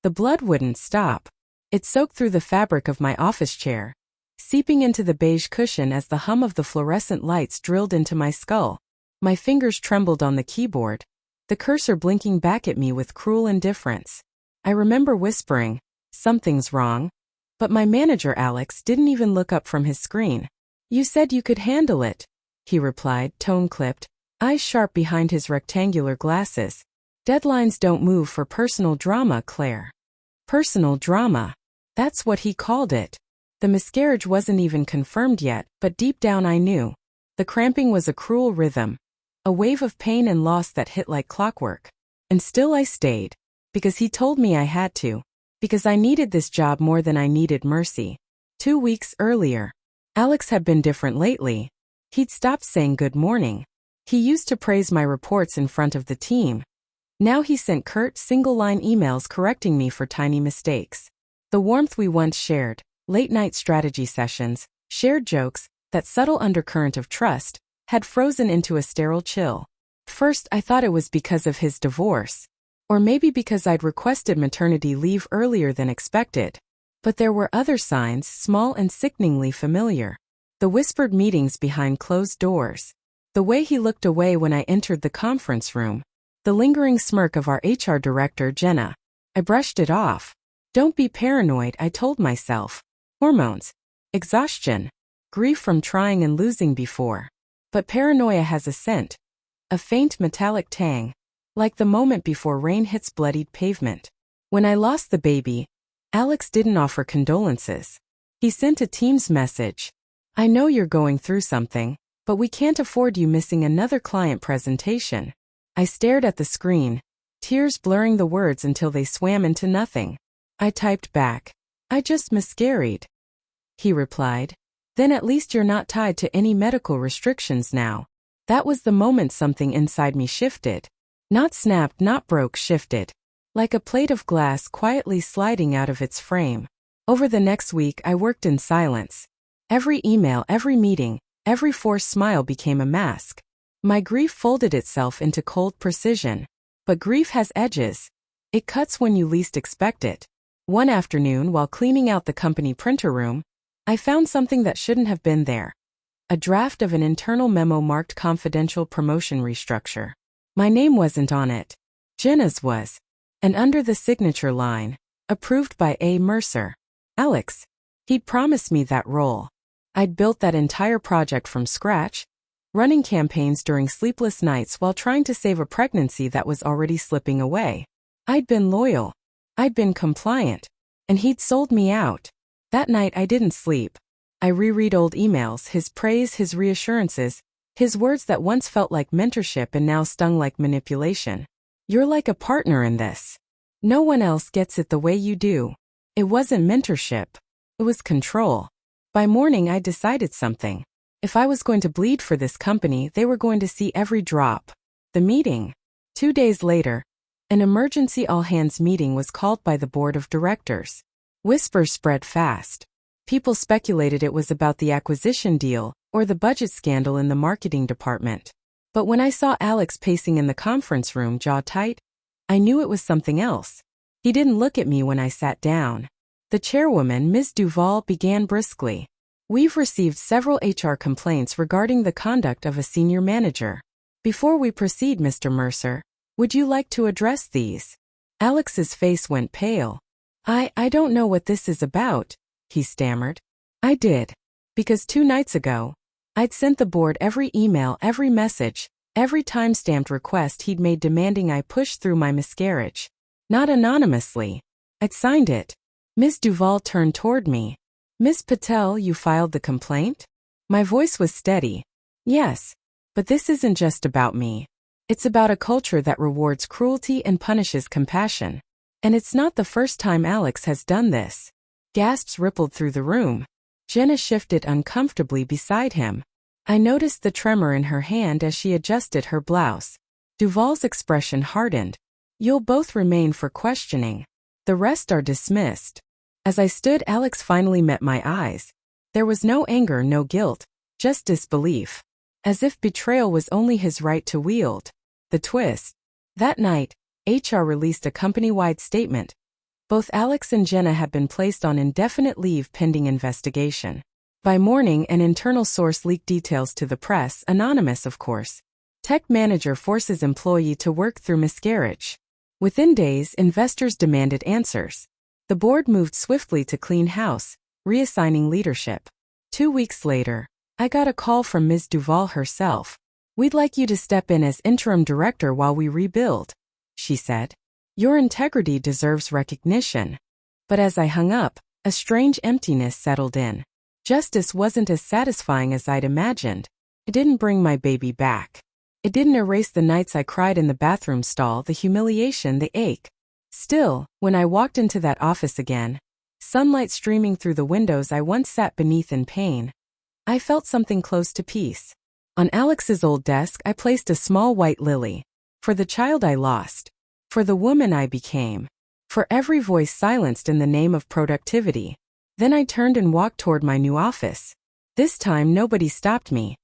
The blood wouldn't stop. It soaked through the fabric of my office chair, seeping into the beige cushion as the hum of the fluorescent lights drilled into my skull. My fingers trembled on the keyboard, the cursor blinking back at me with cruel indifference. I remember whispering, "Something's wrong." But my manager Alex didn't even look up from his screen. "You said you could handle it," he replied, tone clipped, eyes sharp behind his rectangular glasses. "Deadlines don't move for personal drama, Claire." Personal drama. That's what he called it. The miscarriage wasn't even confirmed yet, but deep down I knew. The cramping was a cruel rhythm, a wave of pain and loss that hit like clockwork. And still I stayed. Because he told me I had to. Because I needed this job more than I needed mercy. 2 weeks earlier, Alex had been different lately. He'd stopped saying good morning. He used to praise my reports in front of the team. Now he sent curt, single-line emails correcting me for tiny mistakes. The warmth we once shared, late-night strategy sessions, shared jokes, that subtle undercurrent of trust, had frozen into a sterile chill. First, I thought it was because of his divorce. Or maybe because I'd requested maternity leave earlier than expected. But there were other signs, small and sickeningly familiar. The whispered meetings behind closed doors. The way he looked away when I entered the conference room. The lingering smirk of our HR director, Jenna. I brushed it off. Don't be paranoid, I told myself. Hormones. Exhaustion. Grief from trying and losing before. But paranoia has a scent. A faint metallic tang. Like the moment before rain hits bloodied pavement. When I lost the baby, Alex didn't offer condolences. He sent a Teams message. "I know you're going through something, but we can't afford you missing another client presentation." I stared at the screen, tears blurring the words until they swam into nothing. I typed back, "I just miscarried." He replied, "Then at least you're not tied to any medical restrictions now." That was the moment something inside me shifted. Not snapped, not broke, shifted. Like a plate of glass quietly sliding out of its frame. Over the next week I worked in silence. Every email, every meeting, every forced smile became a mask. My grief folded itself into cold precision. But grief has edges. It cuts when you least expect it. One afternoon, while cleaning out the company printer room, I found something that shouldn't have been there. A draft of an internal memo marked confidential promotion restructure. My name wasn't on it. Jenna's was. And under the signature line, approved by A. Mercer. Alex. He'd promised me that role. I'd built that entire project from scratch, running campaigns during sleepless nights while trying to save a pregnancy that was already slipping away. I'd been loyal. I'd been compliant. And he'd sold me out. That night I didn't sleep. I reread old emails, his praise, his reassurances, his words that once felt like mentorship and now stung like manipulation. "You're like a partner in this. No one else gets it the way you do." It wasn't mentorship. It was control. By morning I decided something. If I was going to bleed for this company, they were going to see every drop. The meeting. 2 days later, an emergency all-hands meeting was called by the board of directors. Whispers spread fast. People speculated it was about the acquisition deal or the budget scandal in the marketing department. But when I saw Alex pacing in the conference room, jaw tight, I knew it was something else. He didn't look at me when I sat down. The chairwoman, Ms. Duval, began briskly. "We've received several HR complaints regarding the conduct of a senior manager. Before we proceed, Mr. Mercer, would you like to address these?" Alex's face went pale. I don't know what this is about," he stammered. I did. Because 2 nights ago, I'd sent the board every email, every message, every time-stamped request he'd made demanding I push through my miscarriage. Not anonymously. I'd signed it. Ms. Duval turned toward me. "Ms. Patel, you filed the complaint?" My voice was steady. "Yes. But this isn't just about me. It's about a culture that rewards cruelty and punishes compassion. And it's not the first time Alex has done this." Gasps rippled through the room. Jenna shifted uncomfortably beside him. I noticed the tremor in her hand as she adjusted her blouse. Duval's expression hardened. "You'll both remain for questioning. The rest are dismissed." As I stood, Alex finally met my eyes. There was no anger, no guilt, just disbelief. As if betrayal was only his right to wield. The twist. That night, HR released a company-wide statement. Both Alex and Jenna had been placed on indefinite leave pending investigation. By morning, an internal source leaked details to the press, anonymous of course. Tech manager forces employee to work through miscarriage. Within days, investors demanded answers. The board moved swiftly to clean house, reassigning leadership. 2 weeks later, I got a call from Ms. Duval herself. "We'd like you to step in as interim director while we rebuild," she said. "Your integrity deserves recognition." But as I hung up, a strange emptiness settled in. Justice wasn't as satisfying as I'd imagined. It didn't bring my baby back. It didn't erase the nights I cried in the bathroom stall, the humiliation, the ache. Still, when I walked into that office again, sunlight streaming through the windows I once sat beneath in pain, I felt something close to peace. On Alex's old desk, I placed a small white lily. For the child I lost. For the woman I became. For every voice silenced in the name of productivity. Then I turned and walked toward my new office. This time nobody stopped me.